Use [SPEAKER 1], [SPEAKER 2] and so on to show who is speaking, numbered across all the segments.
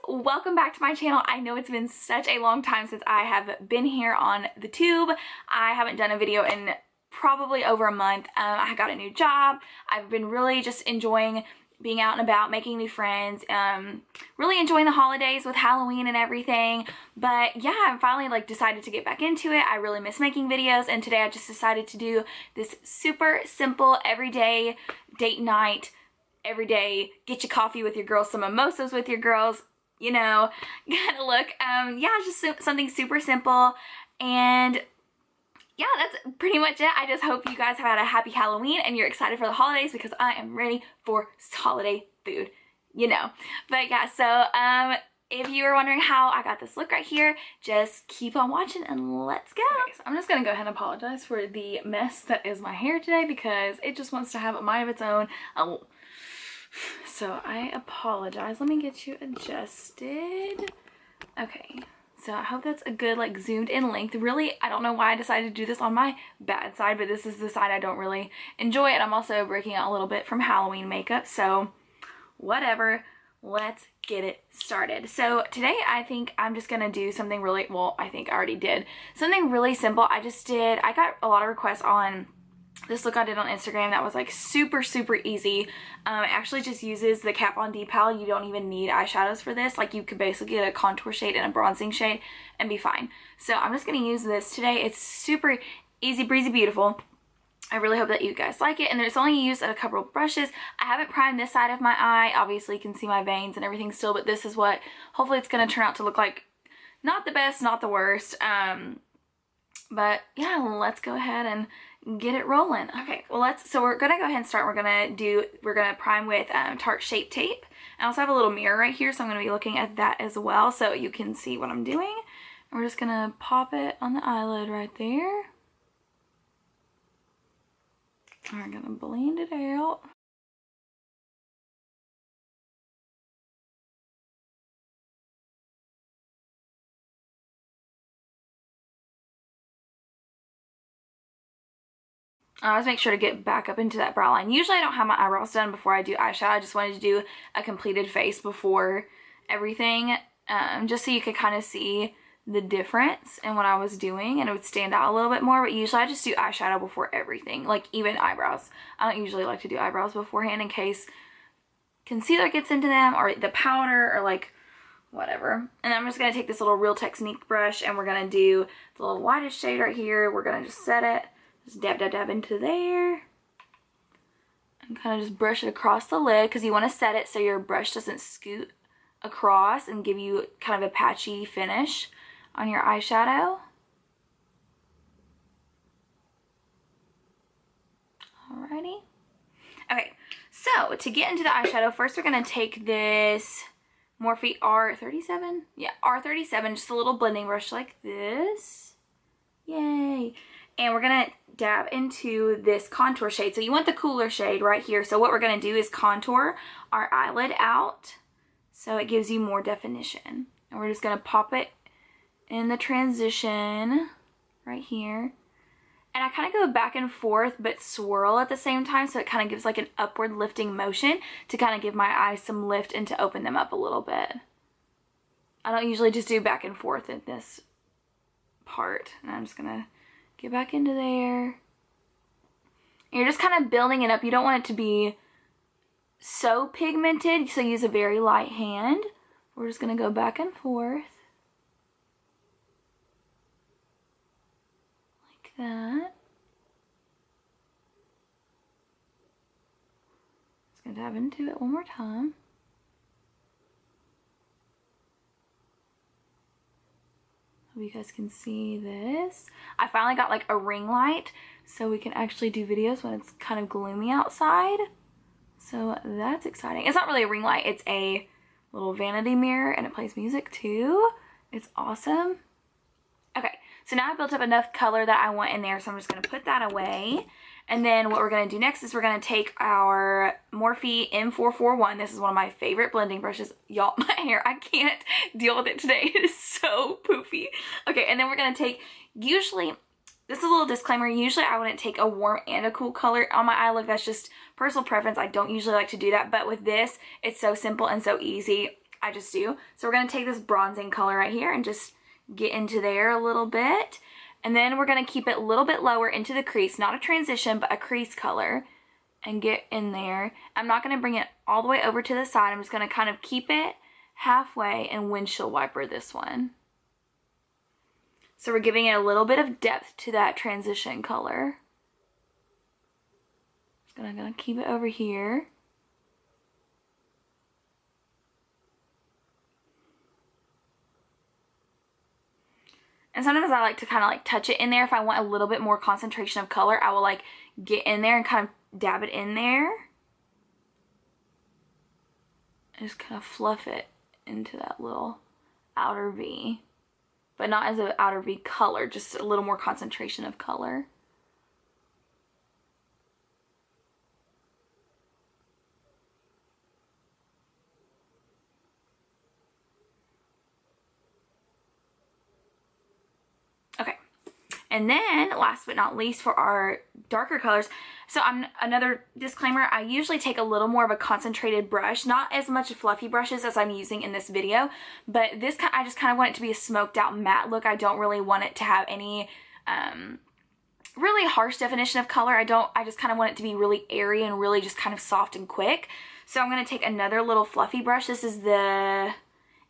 [SPEAKER 1] welcome back to my channel. I know it's been such a long time since I have been here on the tube. I haven't done a video in probably over a month. I got a new job. I've been really just enjoying being out and about, making new friends, really enjoying the holidays with Halloween and everything. But yeah, I finally decided to get back into it. I really miss making videos, and today I just decided to do this super simple everyday date night. Every day, get your coffee with your girls, some mimosas with your girls, you know, kind of look. Yeah, just something super simple. And yeah, that's pretty much it. I just hope you guys have had a happy Halloween and you're excited for the holidays, because I am ready for holiday food, you know. But yeah, so if you were wondering how I got this look right here, just keep on watching and let's go. Okay, so I'm just gonna go ahead and apologize for the mess that is my hair today, because it just wants to have a mind of its own. So I apologize. Let me get you adjusted. Okay. So I hope that's a good zoomed in length. Really, I don't know why I decided to do this on my bad side, but this is the side I don't really enjoy, and I'm also breaking out a little bit from Halloween makeup, so whatever. Let's get it started. So today I think I'm just gonna do something really, well, I think I already did something really simple. I got a lot of requests on this look I did on Instagram that was super easy. It actually just uses the Cap on Depal. You don't even need eyeshadows for this. You could basically get a contour shade and a bronzing shade and be fine. So I'm just going to use this today. It's super easy breezy beautiful. I really hope that you guys like it, and it's only used at a couple of brushes. I haven't primed this side of my eye. Obviously you can see my veins and everything still, but this is what hopefully it's going to turn out to look like. Not the best, not the worst. But yeah, let's go ahead and get it rolling. Okay, well so we're gonna go ahead and start. We're gonna prime with Tarte Shape Tape. I also have a little mirror right here, so I'm gonna be looking at that as well, so you can see what I'm doing. And we're just gonna pop it on the eyelid right there. And we're gonna blend it out. I always make sure to get back up into that brow line. Usually I don't have my eyebrows done before I do eyeshadow. I just wanted to do a completed face before everything, just so you could kind of see the difference in what I was doing and it would stand out a little bit more. But usually I just do eyeshadow before everything, even eyebrows. I don't usually like to do eyebrows beforehand in case concealer gets into them or the powder or whatever. And I'm just going to take this little Real Technique brush and we're going to do the little lightest shade right here. We're going to just set it. Just dab into there and kind of just brush it across the lid, because you want to set it so your brush doesn't scoot across and give you kind of a patchy finish on your eyeshadow. Alrighty. Okay, so to get into the eyeshadow, first we're going to take this Morphe R37. Yeah, R37, just a little blending brush like this. Yay. And we're going to dab into this contour shade. So you want the cooler shade right here. So what we're going to do is contour our eyelid out so it gives you more definition. And we're just going to pop it in the transition right here. And I kind of go back and forth but swirl at the same time, so it kind of gives an upward lifting motion to kind of give my eyes some lift and to open them up a little bit. I don't usually just do back and forth in this part. And I'm just going to get back into there. And you're just kind of building it up. You don't want it to be so pigmented, so use a very light hand. We're just going to go back and forth like that. Just going to dab into it one more time. You guys can see this. I finally got a ring light so we can actually do videos when it's kind of gloomy outside. So that's exciting. It's not really a ring light, it's a little vanity mirror, and it plays music too. It's awesome. Okay, so now I built up enough color that I want in there, so I'm just going to put that away. And then what we're going to do next is we're going to take our Morphe M441. This is one of my favorite blending brushes. Y'all, my hair, I can't deal with it today. It is so poofy. Okay, and then we're going to take, usually, this is a little disclaimer, usually I wouldn't take a warm and a cool color on my eye look. That's just personal preference. I don't usually like to do that. But with this, it's so simple and so easy. I just do. So we're going to take this bronzing color right here and just get into there a little bit. And then we're going to keep it a little bit lower into the crease, not a transition, but a crease color, and get in there. I'm not going to bring it all the way over to the side. I'm just going to kind of keep it halfway and windshield wiper this one. So we're giving it a little bit of depth to that transition color. I'm going to keep it over here. And sometimes I like to kind of like touch it in there. If I want a little bit more concentration of color, I will like get in there and kind of dab it in there. And just kind of fluff it into that little outer V. But not as an outer V color, just a little more concentration of color. And then, last but not least, for our darker colors, so another disclaimer, I usually take a little more of a concentrated brush, not as much fluffy brushes as I'm using in this video, but this, I just kind of want it to be a smoked out matte look. I don't really want it to have any really harsh definition of color. I just kind of want it to be really airy and really just kind of soft and quick. So I'm going to take another little fluffy brush. This is the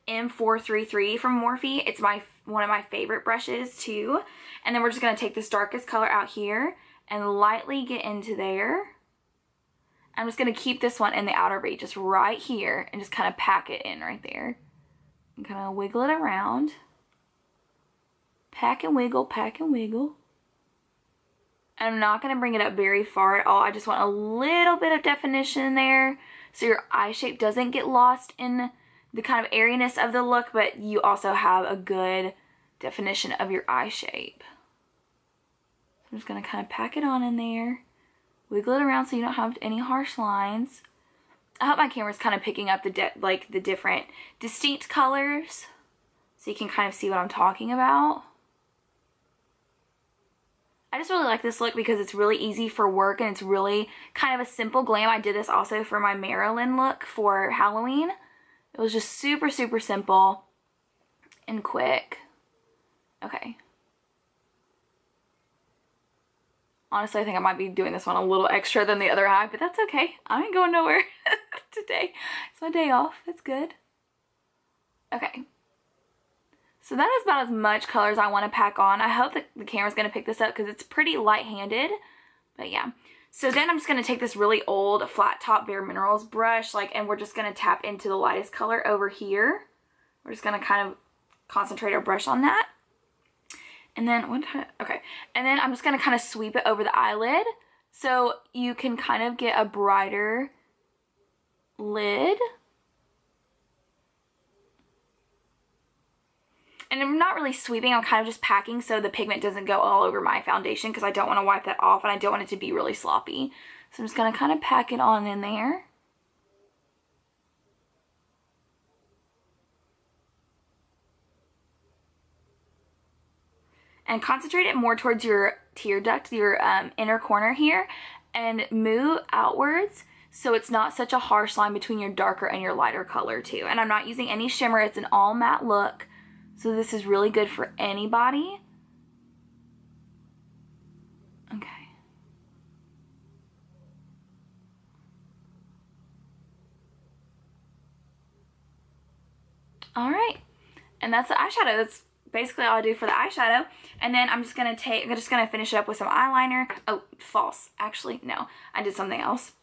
[SPEAKER 1] M433 from Morphe. It's one of my favorite brushes too. And then we're just going to take this darkest color out here and lightly get into there. I'm just going to keep this one in the outer V, just right here, and just kind of pack it in right there. And kind of wiggle it around. Pack and wiggle, pack and wiggle. And I'm not going to bring it up very far at all. I just want a little bit of definition there so your eye shape doesn't get lost in the kind of airiness of the look, but you also have a good definition of your eye shape. I'm just going to kind of pack it on in there, wiggle it around so you don't have any harsh lines. I hope my camera's kind of picking up the different distinct colors so you can kind of see what I'm talking about. I just really like this look because it's really easy for work and it's really kind of a simple glam. I did this also for my Marilyn look for Halloween. It was just super, super simple and quick. Okay. Honestly, I think I might be doing this one a little extra than the other eye, but that's okay. I ain't going nowhere today. It's my day off. It's good. Okay. So that is about as much color as I want to pack on. I hope that the camera's going to pick this up because it's pretty light-handed. But yeah. So then I'm just going to take this really old flat top Bare Minerals brush, and we're just going to tap into the lightest color over here. We're just going to kind of concentrate our brush on that. And then, okay. And then I'm just going to kind of sweep it over the eyelid so you can kind of get a brighter lid. And I'm not really sweeping, I'm kind of just packing so the pigment doesn't go all over my foundation because I don't want to wipe that off and I don't want it to be really sloppy. So I'm just going to kind of pack it on in there. And concentrate it more towards your tear duct, your inner corner here, and move outwards so it's not such a harsh line between your darker and your lighter color too. And I'm not using any shimmer, it's an all matte look. So this is really good for anybody. Okay. All right. And that's the eyeshadow. That's basically all I do for the eyeshadow. And then I'm just going to finish it up with some eyeliner. Oh, false. Actually, no. I did something else.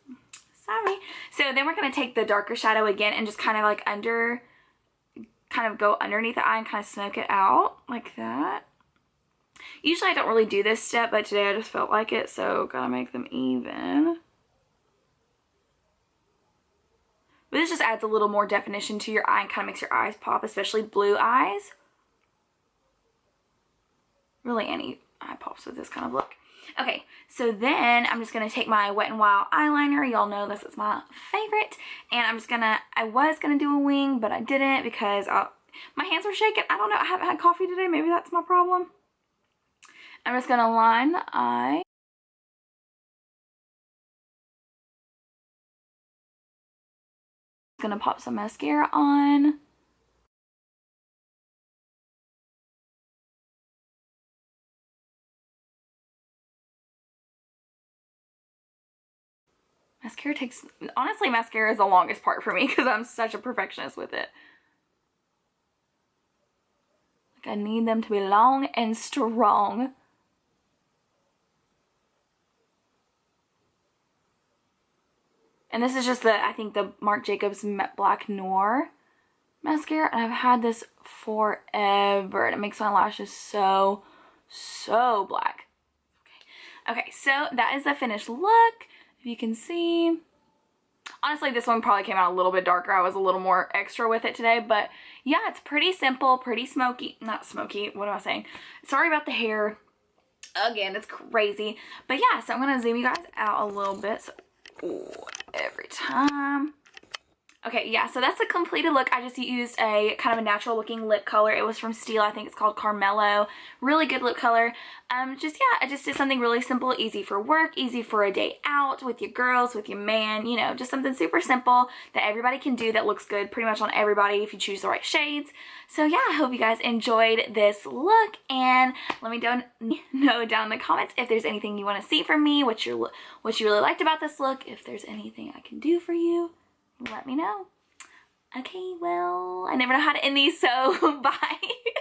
[SPEAKER 1] Sorry. So then we're going to take the darker shadow again and just kind of kind of go underneath the eye and kind of smoke it out like that. Usually I don't really do this step, but today I just felt like it, so gotta make them even. But this just adds a little more definition to your eye and kind of makes your eyes pop, especially blue eyes. Really any eye pops with this kind of look. Okay, so then I'm just going to take my Wet n Wild eyeliner. Y'all know this is my favorite. And I was going to do a wing, but I didn't because my hands were shaking. I don't know. I haven't had coffee today. Maybe that's my problem. I'm just going to line the eye. Gonna pop some mascara on. Mascara takes, honestly, mascara is the longest part for me because I'm such a perfectionist with it. Like, I need them to be long and strong. And this is just the, I think, the Marc Jacobs Matte Black Noir mascara. And I've had this forever. And it makes my lashes so, so black. Okay, so that is the finished look. If you can see. Honestly, this one probably came out a little bit darker. I was a little more extra with it today. But yeah, it's pretty simple, pretty smoky. Not smoky, what am I saying? Sorry about the hair. Again, it's crazy. But yeah, so I'm going to zoom you guys out a little bit. So, ooh, every time. Okay, yeah, so that's a completed look. I just used a kind of a natural looking lip color. It was from Stila. I think it's called Carmello. Really good lip color. Yeah, I just did something really simple, easy for work, easy for a day out with your girls, with your man, you know, just something super simple that everybody can do that looks good pretty much on everybody if you choose the right shades. So yeah, I hope you guys enjoyed this look, and let me know down in the comments if there's anything you want to see from me, what you really liked about this look, if there's anything I can do for you. Let me know. Okay, well, I never know how to end these, so bye.